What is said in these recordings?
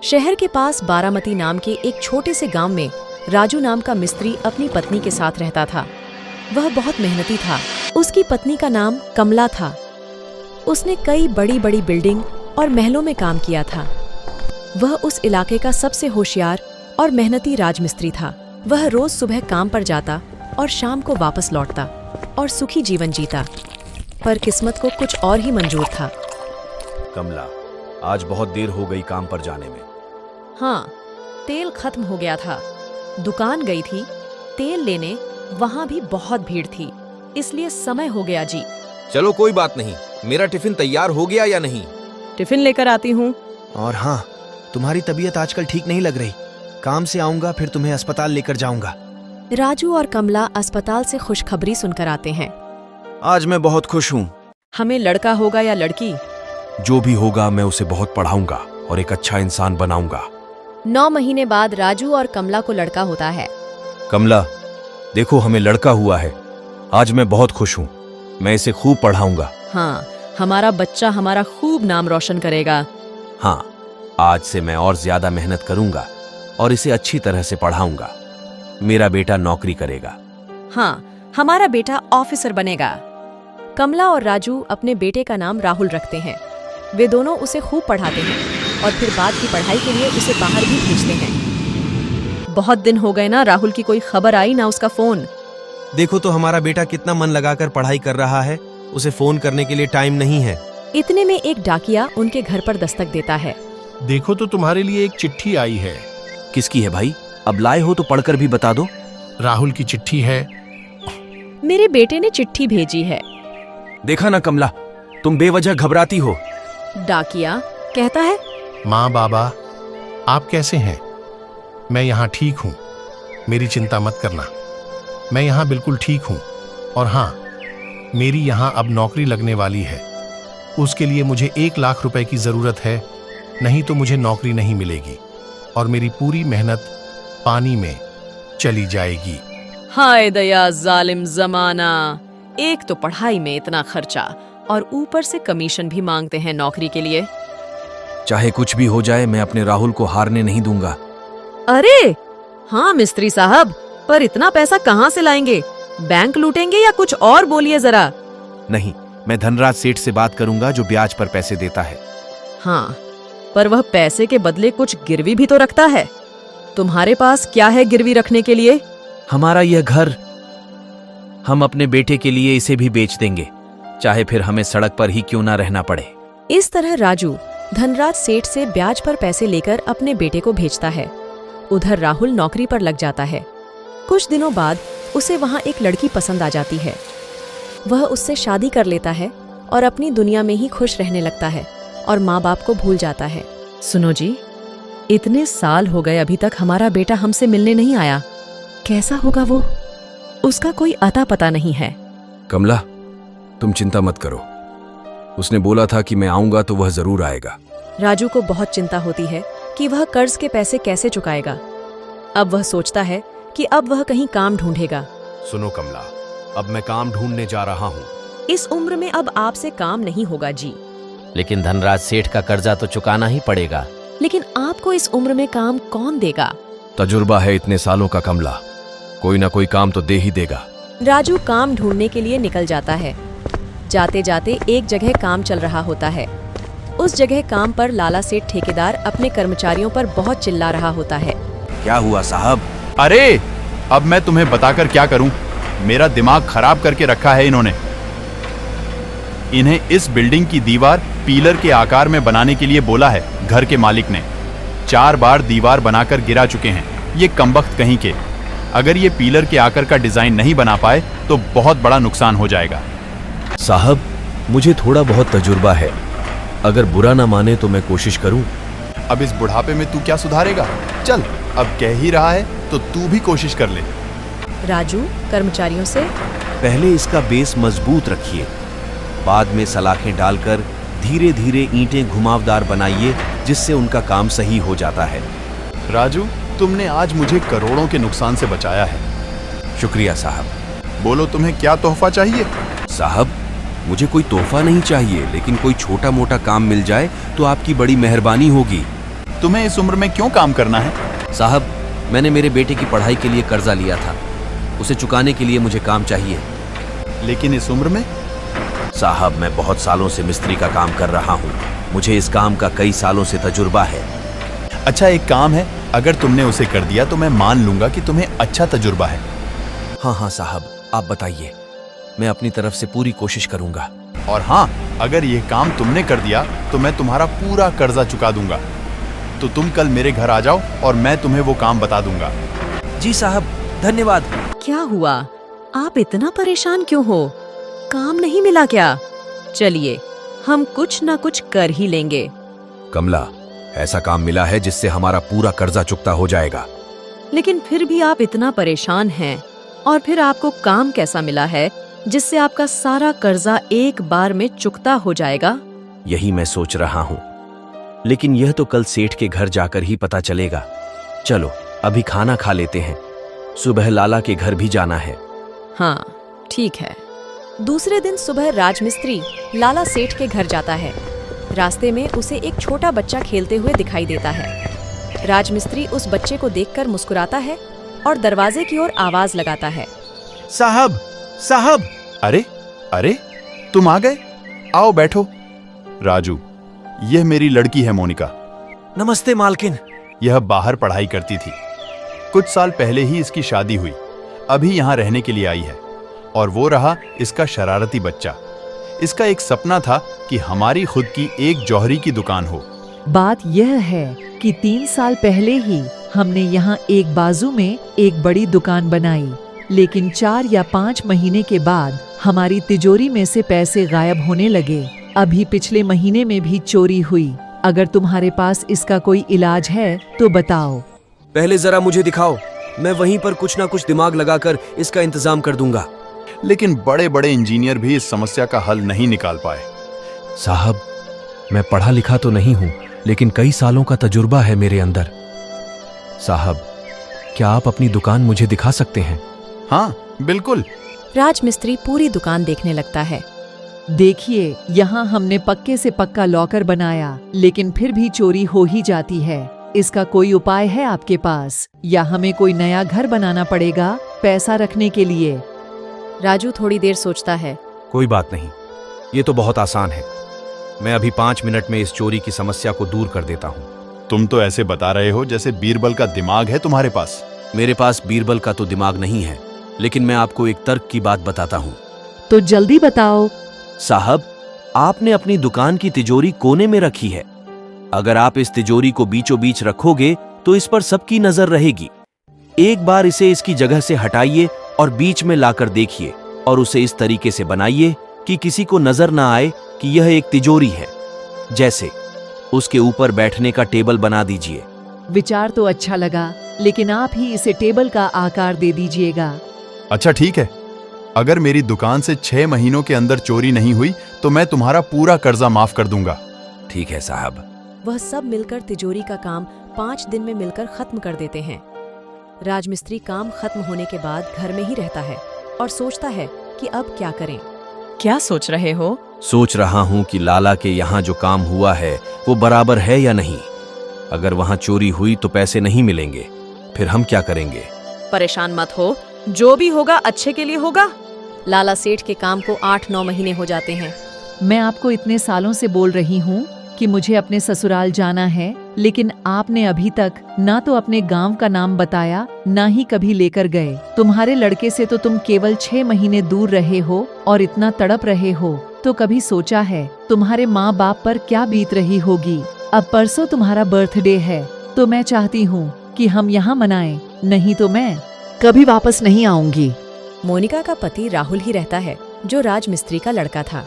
शहर के पास बारामती नाम के एक छोटे से गांव में राजू नाम का मिस्त्री अपनी पत्नी के साथ रहता था। वह बहुत मेहनती था। उसकी पत्नी का नाम कमला था। उसने कई बड़ी बड़ी बिल्डिंग और महलों में काम किया था। वह उस इलाके का सबसे होशियार और मेहनती राजमिस्त्री था। वह रोज सुबह काम पर जाता और शाम को वापस लौटता और सुखी जीवन जीता। पर किस्मत को कुछ और ही मंजूर था। कमला, आज बहुत देर हो गई काम पर जाने में। हाँ, तेल खत्म हो गया था। दुकान गई थी तेल लेने, वहाँ भी बहुत भीड़ थी, इसलिए समय हो गया जी। चलो कोई बात नहीं। मेरा टिफिन तैयार हो गया या नहीं? टिफिन लेकर आती हूँ। और हाँ, तुम्हारी तबीयत आजकल ठीक नहीं लग रही। काम से आऊंगा फिर तुम्हें अस्पताल लेकर जाऊंगा। राजू और कमला अस्पताल से खुशखबरी सुनकर आते हैं। आज मैं बहुत खुश हूँ। हमें लड़का होगा या लड़की? जो भी होगा मैं उसे बहुत पढ़ाऊंगा और एक अच्छा इंसान बनाऊंगा। 9 महीने बाद राजू और कमला को लड़का होता है। कमला, देखो हमें लड़का हुआ है। आज मैं बहुत खुश हूँ। मैं इसे खूब पढ़ाऊंगा। हाँ, हमारा बच्चा हमारा खूब नाम रोशन करेगा। हाँ, आज से मैं और ज्यादा मेहनत करूंगा और इसे अच्छी तरह से पढ़ाऊंगा। मेरा बेटा नौकरी करेगा। हाँ, हमारा बेटा ऑफिसर बनेगा। कमला और राजू अपने बेटे का नाम राहुल रखते हैं। वे दोनों उसे खूब पढ़ाते हैं और फिर बाद की पढ़ाई के लिए उसे बाहर भी भेजते हैं। बहुत दिन हो गए ना, राहुल की कोई खबर आई ना उसका फोन। देखो तो हमारा बेटा कितना मन लगाकर पढ़ाई कर रहा है। उसे फोन करने के लिए टाइम नहीं है। इतने में एक डाकिया उनके घर पर दस्तक देता है। देखो तो तुम्हारे लिए एक चिट्ठी आई है। किसकी है भाई? अब लाए हो तो पढ़कर भी बता दो। राहुल की चिट्ठी है। मेरे बेटे ने चिट्ठी भेजी है। देखा ना कमला, तुम बेवजह घबराती हो। डाकिया कहता है, माँ बाबा, आप कैसे हैं? मैं यहाँ ठीक हूँ, मेरी चिंता मत करना। मैं यहाँ बिल्कुल ठीक हूँ। और हाँ, मेरी यहाँ अब नौकरी लगने वाली है। उसके लिए मुझे 1 लाख रुपए की जरूरत है, नहीं तो मुझे नौकरी नहीं मिलेगी और मेरी पूरी मेहनत पानी में चली जाएगी। हाय दया जालिम जमाना, एक तो पढ़ाई में इतना खर्चा और ऊपर से कमीशन भी मांगते हैं नौकरी के लिए। चाहे कुछ भी हो जाए, मैं अपने राहुल को हारने नहीं दूंगा। अरे हाँ मिस्त्री साहब, पर इतना पैसा कहाँ से लाएंगे? बैंक लूटेंगे या कुछ और? बोलिए जरा। नहीं, मैं धनराज सेठ से बात करूंगा जो ब्याज पर पैसे देता है। हाँ, पर वह पैसे के बदले कुछ गिरवी भी तो रखता है। तुम्हारे पास क्या है गिरवी रखने के लिए? हमारा यह घर। हम अपने बेटे के लिए इसे भी बेच देंगे, चाहे फिर हमें सड़क पर ही क्यों ना रहना पड़े। इस तरह राजू धनराज सेठ से ब्याज पर पैसे लेकर अपने बेटे को भेजता है। उधर राहुल नौकरी पर लग जाता है। कुछ दिनों बाद उसे वहाँ एक लड़की पसंद आ जाती है। वह उससे शादी कर लेता है और अपनी दुनिया में ही खुश रहने लगता है और माँ बाप को भूल जाता है। सुनो जी, इतने साल हो गए अभी तक हमारा बेटा हमसे मिलने नहीं आया। कैसा होगा वो? उसका कोई अता पता नहीं है। कमला, तुम चिंता मत करो। उसने बोला था कि मैं आऊंगा तो वह जरूर आएगा। राजू को बहुत चिंता होती है कि वह कर्ज के पैसे कैसे चुकाएगा। अब वह सोचता है कि अब वह कहीं काम ढूंढेगा। सुनो कमला, अब मैं काम ढूंढने जा रहा हूँ। इस उम्र में अब आपसे काम नहीं होगा जी। लेकिन धनराज सेठ का कर्जा तो चुकाना ही पड़ेगा। लेकिन आपको इस उम्र में काम कौन देगा? तजुर्बा है इतने सालों का कमला, कोई ना कोई काम तो दे ही देगा। राजू काम ढूंढने के लिए निकल जाता है। जाते जाते एक जगह काम चल रहा होता है। उस जगह काम पर लाला सेठ ठेकेदार अपने कर्मचारियों पर बहुत चिल्ला रहा होता है। क्या हुआ साहब? अरे, अब मैं तुम्हें बताकर क्या करूं? मेरा दिमाग खराब करके रखा है इन्होंने। इन्हें इस बिल्डिंग की दीवार पीलर के आकार में बनाने के लिए बोला है घर के मालिक ने। 4 बार दीवार बनाकर गिरा चुके हैं ये कमबख्त कहीं के। अगर ये पीलर के आकार का डिजाइन नहीं बना पाए तो बहुत बड़ा नुकसान हो जाएगा। साहब, मुझे थोड़ा बहुत तजुर्बा है। अगर बुरा ना माने तो मैं कोशिश करूं। अब इस बुढ़ापे में तू क्या सुधारेगा? चल, अब कह ही रहा है तो तू भी कोशिश कर ले। राजू कर्मचारियों से, पहले इसका बेस मजबूत रखिए, बाद में सलाखें डालकर धीरे धीरे ईंटें घुमावदार बनाइए, जिससे उनका काम सही हो जाता है। राजू, तुमने आज मुझे करोड़ों के नुकसान से बचाया है। शुक्रिया साहब। बोलो, तुम्हें क्या तोहफा चाहिए? साहब, मुझे कोई तोहफा नहीं चाहिए, लेकिन कोई छोटा मोटा काम मिल जाए तो आपकी बड़ी मेहरबानी होगी। तुम्हें इस उम्र में क्यों काम करना है? साहब, मैंने मेरे बेटे की पढ़ाई के लिए कर्जा लिया था। उसे चुकाने के लिए मुझे काम चाहिए। लेकिन इस उम्र में? साहब, मैं बहुत सालों से मिस्त्री का काम कर रहा हूँ। मुझे इस काम का कई सालों से तजुर्बा है। अच्छा, एक काम है, अगर तुमने उसे कर दिया तो मैं मान लूंगा कि तुम्हें अच्छा तजुर्बा है। हाँ हाँ साहब, आप बताइए, मैं अपनी तरफ से पूरी कोशिश करूंगा। और हाँ, अगर यह काम तुमने कर दिया तो मैं तुम्हारा पूरा कर्जा चुका दूंगा। तो तुम कल मेरे घर आ जाओ और मैं तुम्हें वो काम बता दूंगा। जी साहब, धन्यवाद। क्या हुआ? आप इतना परेशान क्यों हो? काम नहीं मिला क्या? चलिए, हम कुछ ना कुछ कर ही लेंगे। कमला, ऐसा काम मिला है जिससे हमारा पूरा कर्जा चुकता हो जाएगा। लेकिन फिर भी आप इतना परेशान हैं, और फिर आपको काम कैसा मिला है जिससे आपका सारा कर्जा एक बार में चुकता हो जाएगा? यही मैं सोच रहा हूँ, लेकिन यह तो कल सेठ के घर जाकर ही पता चलेगा। चलो अभी खाना खा लेते हैं, सुबह लाला के घर भी जाना है। हाँ, ठीक है। दूसरे दिन सुबह राजमिस्त्री लाला सेठ के घर जाता है। रास्ते में उसे एक छोटा बच्चा खेलते हुए दिखाई देता है। राजमिस्त्री उस बच्चे को देखकर मुस्कुराता है और दरवाजे की ओर आवाज लगाता है। साहब, साहब! अरे अरे, तुम आ गए, आओ बैठो। राजू, यह मेरी लड़की है मोनिका। नमस्ते मालकिन। यह बाहर पढ़ाई करती थी। कुछ साल पहले ही इसकी शादी हुई, अभी यहाँ रहने के लिए आई है। और वो रहा इसका शरारती बच्चा। इसका एक सपना था कि हमारी खुद की एक जौहरी की दुकान हो। बात यह है कि 3 साल पहले ही हमने यहाँ एक बाजू में एक बड़ी दुकान बनाई, लेकिन 4 या 5 महीने के बाद हमारी तिजोरी में से पैसे गायब होने लगे। अभी पिछले महीने में भी चोरी हुई। अगर तुम्हारे पास इसका कोई इलाज है तो बताओ। पहले जरा मुझे दिखाओ, मैं वहीं पर कुछ ना कुछ दिमाग लगाकर इसका इंतजाम कर दूंगा। लेकिन बड़े बड़े इंजीनियर भी इस समस्या का हल नहीं निकाल पाए। साहब, मैं पढ़ा लिखा तो नहीं हूं, लेकिन कई सालों का तजुर्बा है मेरे अंदर। साहब, क्या आप अपनी दुकान मुझे दिखा सकते हैं? हाँ, बिल्कुल। राजमिस्त्री पूरी दुकान देखने लगता है। देखिए, यहाँ हमने पक्के से पक्का लॉकर बनाया, लेकिन फिर भी चोरी हो ही जाती है। इसका कोई उपाय है आपके पास, या हमें कोई नया घर बनाना पड़ेगा पैसा रखने के लिए? राजू थोड़ी देर सोचता है। कोई बात नहीं, ये तो बहुत आसान है। मैं अभी 5 मिनट में इस चोरी की समस्या को दूर कर देता हूँ। तुम तो ऐसे बता रहे हो जैसे बीरबल का दिमाग है तुम्हारे पास। मेरे पास बीरबल का तो दिमाग नहीं है, लेकिन मैं आपको एक तर्क की बात बताता हूँ। तो जल्दी बताओ। साहब, आपने अपनी दुकान की तिजोरी कोने में रखी है। अगर आप इस तिजोरी को बीचों बीच रखोगे तो इस पर सबकी नजर रहेगी। एक बार इसे इसकी जगह से हटाइए और बीच में लाकर देखिए, और उसे इस तरीके से बनाइए कि किसी को नजर ना आए कि यह एक तिजोरी है। जैसे उसके ऊपर बैठने का टेबल बना दीजिए। विचार तो अच्छा लगा, लेकिन आप ही इसे टेबल का आकार दे दीजिएगा। अच्छा ठीक है, अगर मेरी दुकान से 6 महीनों के अंदर चोरी नहीं हुई तो मैं तुम्हारा पूरा कर्जा माफ कर दूंगा। ठीक है साहब। वह सब मिलकर तिजोरी का काम 5 दिन में मिलकर खत्म कर देते हैं। राजमिस्त्री काम खत्म होने के बाद घर में ही रहता है और सोचता है कि अब क्या करें। क्या सोच रहे हो? सोच रहा हूँ कि लाला के यहाँ जो काम हुआ है वो बराबर है या नहीं। अगर वहाँ चोरी हुई तो पैसे नहीं मिलेंगे, फिर हम क्या करेंगे? परेशान मत हो, जो भी होगा अच्छे के लिए होगा। लाला सेठ के काम को 8-9 महीने हो जाते हैं। मैं आपको इतने सालों से बोल रही हूँ कि मुझे अपने ससुराल जाना है, लेकिन आपने अभी तक ना तो अपने गांव का नाम बताया, ना ही कभी लेकर गए। तुम्हारे लड़के से तो तुम केवल 6 महीने दूर रहे हो और इतना तड़प रहे हो, तो कभी सोचा है तुम्हारे माँ बाप पर क्या बीत रही होगी? अब परसों तुम्हारा बर्थडे है, तो मैं चाहती हूँ कि हम यहाँ मनाएं, नहीं तो मैं कभी वापस नहीं आऊंगी। मोनिका का पति राहुल ही रहता है, जो राजमिस्त्री का लड़का था।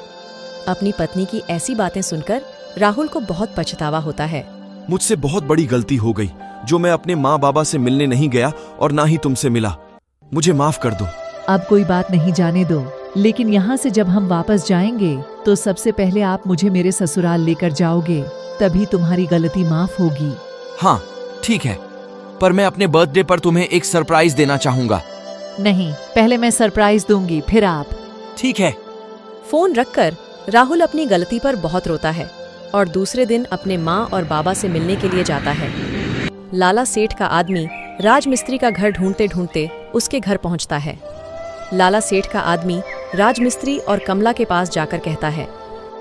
अपनी पत्नी की ऐसी बातें सुनकर राहुल को बहुत पछतावा होता है। मुझसे बहुत बड़ी गलती हो गई जो मैं अपने माँ बाबा से मिलने नहीं गया और ना ही तुमसे मिला। मुझे माफ कर दो। अब कोई बात नहीं, जाने दो। लेकिन यहाँ से जब हम वापस जाएंगे तो सबसे पहले आप मुझे मेरे ससुराल लेकर जाओगे, तभी तुम्हारी गलती माफ होगी। हाँ ठीक है, पर मैं अपने बर्थडे पर तुम्हें एक सरप्राइज देना चाहूंगा। नहीं, पहले मैं सरप्राइज दूंगी, फिर आप। ठीक है। फोन रखकर राहुल अपनी गलती पर बहुत रोता है और दूसरे दिन अपने माँ और बाबा से मिलने के लिए जाता है। लाला सेठ का आदमी राजमिस्त्री का घर ढूंढते ढूंढते उसके घर पहुंचता है। लाला सेठ का आदमी राजमिस्त्री और कमला के पास जाकर कहता है,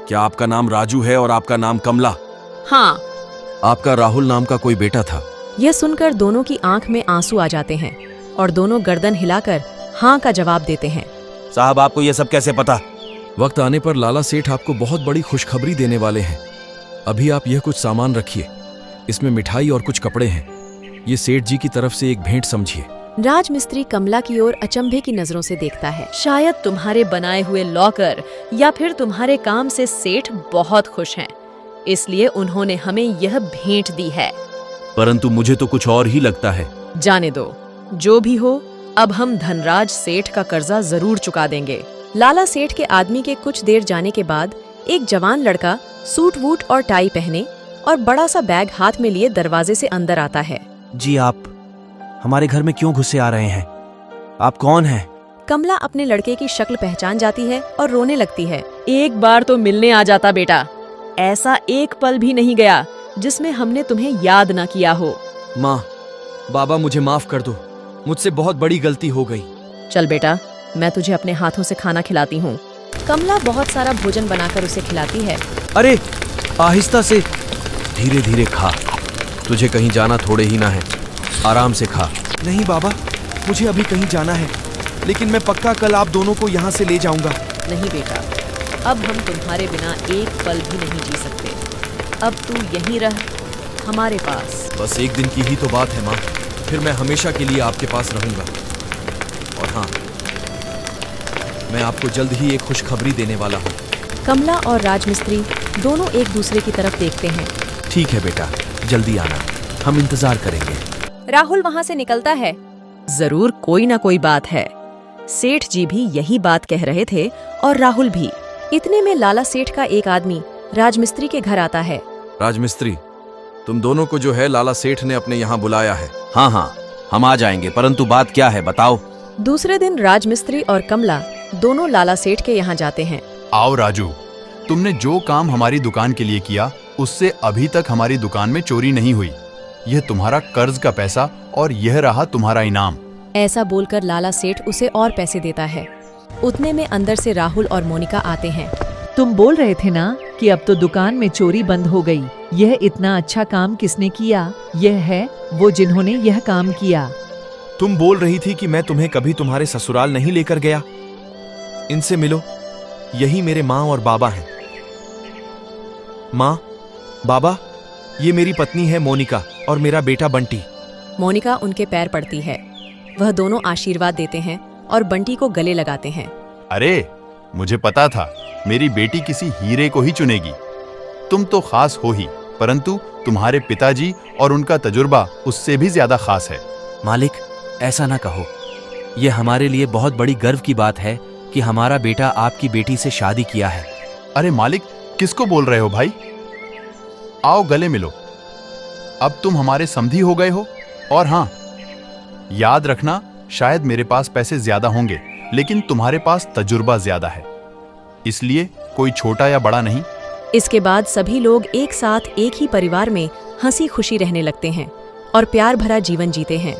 क्या आपका नाम राजू है और आपका नाम कमला? हाँ। आपका राहुल नाम का कोई बेटा था? यह सुनकर दोनों की आंख में आंसू आ जाते हैं और दोनों गर्दन हिलाकर हाँ का जवाब देते हैं। साहब, आपको यह सब कैसे पता? वक्त आने पर लाला सेठ आपको बहुत बड़ी खुशखबरी देने वाले हैं। अभी आप यह कुछ सामान रखिए, इसमें मिठाई और कुछ कपड़े हैं। ये सेठ जी की तरफ से एक भेंट समझिए। राजमिस्त्री कमला की ओर अचंभे की नजरों से देखता है। शायद तुम्हारे बनाए हुए लॉकर या फिर तुम्हारे काम से सेठ बहुत खुश हैं, इसलिए उन्होंने हमें यह भेंट दी है। परंतु मुझे तो कुछ और ही लगता है। जाने दो, जो भी हो, अब हम धनराज सेठ का कर्जा जरूर चुका देंगे। लाला सेठ के आदमी के कुछ देर जाने के बाद एक जवान लड़का सूट वूट और टाई पहने और बड़ा सा बैग हाथ में लिए दरवाजे से अंदर आता है। जी, आप हमारे घर में क्यों घुसे आ रहे हैं? आप कौन हैं? कमला अपने लड़के की शक्ल पहचान जाती है और रोने लगती है। एक बार तो मिलने आ जाता बेटा, ऐसा एक पल भी नहीं गया जिसमें हमने तुम्हें याद न किया हो। माँ, बाबा, मुझे माफ कर दो, मुझसे बहुत बड़ी गलती हो गई। चल बेटा, मैं तुझे अपने हाथों से खाना खिलाती हूँ। कमला बहुत सारा भोजन बनाकर उसे खिलाती है। अरे, आहिस्ता से। धीरे धीरे खा, तुझे कहीं जाना थोड़े ही ना है, आराम से खा। नहीं बाबा, मुझे अभी कहीं जाना है, लेकिन मैं पक्का कल आप दोनों को यहाँ से ले जाऊंगा। नहीं बेटा, अब हम तुम्हारे बिना एक पल भी नहीं जी सकते। अब तू यहीं रह हमारे पास। बस एक दिन की ही तो बात है माँ, फिर मैं हमेशा के लिए आपके पास रहूंगा। और हाँ, मैं आपको जल्द ही एक खुशखबरी देने वाला हूँ। कमला और राजमिस्त्री दोनों एक दूसरे की तरफ देखते हैं। ठीक है बेटा, जल्दी आना, हम इंतजार करेंगे। राहुल वहाँ से निकलता है। जरूर कोई ना कोई बात है। सेठ जी भी यही बात कह रहे थे और राहुल भी। इतने में लाला सेठ का एक आदमी राजमिस्त्री के घर आता है। राजमिस्त्री, तुम दोनों को जो है लाला सेठ ने अपने यहाँ बुलाया है। हाँ हाँ, हम आ जाएंगे, परंतु बात क्या है बताओ। दूसरे दिन राजमिस्त्री और कमला दोनों लाला सेठ के यहाँ जाते हैं। आओ राजू, तुमने जो काम हमारी दुकान के लिए किया उससे अभी तक हमारी दुकान में चोरी नहीं हुई। यह तुम्हारा कर्ज का पैसा और यह रहा तुम्हारा इनाम। ऐसा बोलकर लाला सेठ उसे और पैसे देता है। उतने में अंदर से राहुल और मोनिका आते हैं। तुम बोल रहे थे ना कि अब तो दुकान में चोरी बंद हो गई। यह इतना अच्छा काम किसने किया? यह है वो जिन्होंने यह काम किया। तुम बोल रही थी कि मैं तुम्हें कभी तुम्हारे ससुराल नहीं लेकर गया। इनसे मिलो, यही मेरे माँ और बाबा हैं। माँ, बाबा, ये मेरी पत्नी है मोनिका और मेरा बेटा बंटी। मोनिका उनके पैर पड़ती है। वह दोनों आशीर्वाद देते हैं और बंटी को गले लगाते हैं। अरे, मुझे पता था मेरी बेटी किसी हीरे को ही चुनेगी। तुम तो खास हो ही, परंतु तुम्हारे पिताजी और उनका तजुर्बा उससे भी ज्यादा खास है। मालिक, ऐसा ना कहो। यह हमारे लिए बहुत बड़ी गर्व की बात है कि हमारा बेटा आपकी बेटी से शादी किया है। अरे मालिक, किसको बोल रहे हो भाई? आओ गले मिलो। अब तुम हमारे समधी हो गए हो। और हाँ, याद रखना, शायद मेरे पास पैसे ज्यादा होंगे, लेकिन तुम्हारे पास तजुर्बा ज्यादा है, इसलिए कोई छोटा या बड़ा नहीं। इसके बाद सभी लोग एक साथ एक ही परिवार में हंसी खुशी रहने लगते हैं और प्यार भरा जीवन जीते हैं।